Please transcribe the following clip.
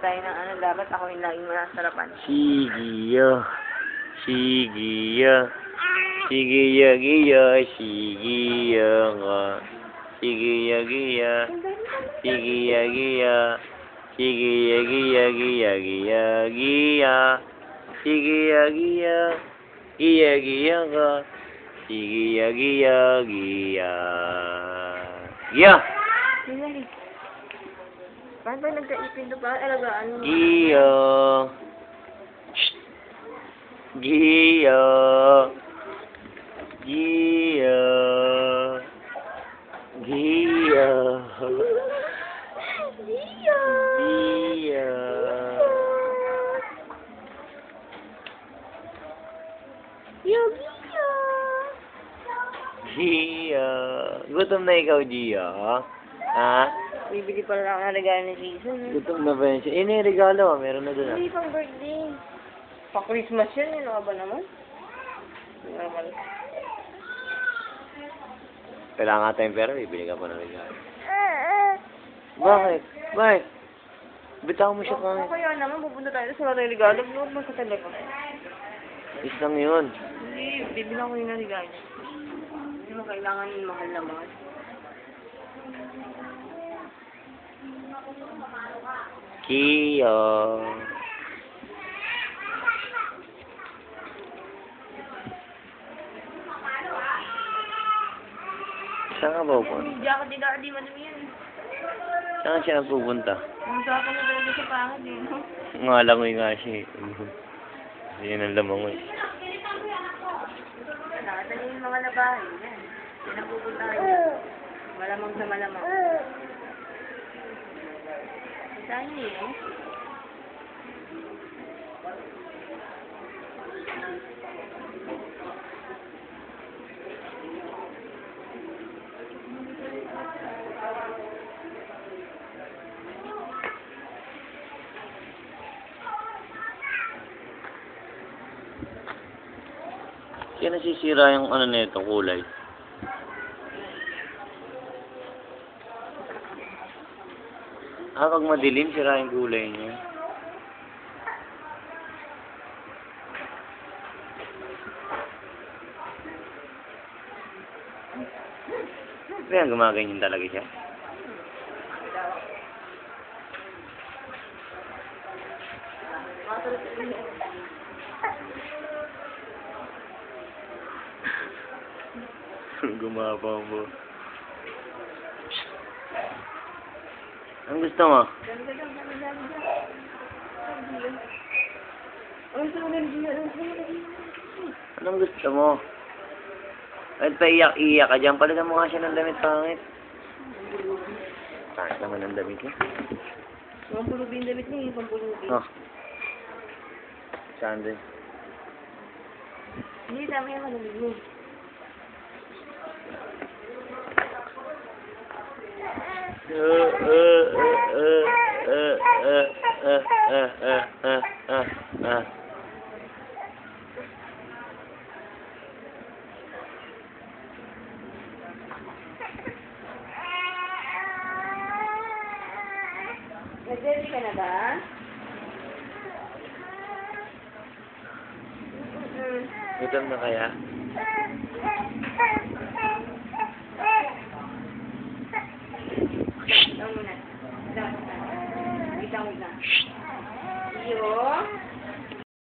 tayo ng ano, dapat ako yung laging masarapan. Sigiya. Sigiya. Sigiya, giya, sigiya nga. Sigiya, giya. Sigiya, giya. Sigiya, giya, giya, giya, giya. Sigiya, giya. Giya, giya nga. Sigiya, giya, giya. Giya! Dali. Paano ba nagkaipin doon? Paano alagaan mo? Giya. Giya. Giya. Giya. Giya. Giya. Giya. Gia. Gutom na ikaw, Gia. Ha? Bibili pala ako ng regalo ni Jason. Gutom na ba yun siya? Eh, may regalo. Meron na doon. Hindi pang birthday. Pa-Christmas yun, ano ka ba naman? Normal. Kailangan nga tayong pera. Bibili ka pa ng regalo. Bakit? Bakit? Bitaw mo siya kami. Kaya naman, pupunta tayo sa mga regalo. Huwag mo sa telepono. Is lang yun. Hindi, bibilang ko yung regalo. Hindi mo kailangan yung mahal na mahal. Kia. Saan ka ba pupunta? Hindi ako di madami yan. Saan siya pupunta? Ang saka na talaga sa pangad eh, no? Ngalangoy nga siya eh. Yan ang lamangoy. Nakatali yung mga labahin. Yan. Yan ang pupuntahan. Malamang sa malamang. Saan yun eh? Kaya nasisira yung ano nito, kulay. Pag madilim, sira yung kulay niya. Kaya gumaganyan talaga siya. Gumapang mo. Ang gusto mo? Anong gusto mo? Kahit pa iyak-iyak ka dyan, palitan mo nga siya ng damit pangit. Pangit naman ang damit niya. Pampulubi yung damit niya, pampulubi. Oh. Saan din? Hindi, dami yung malamig mo. Nag-ready ka na ba? Gutom na kaya? Ikaw muna. Ikaw muna. Iyo.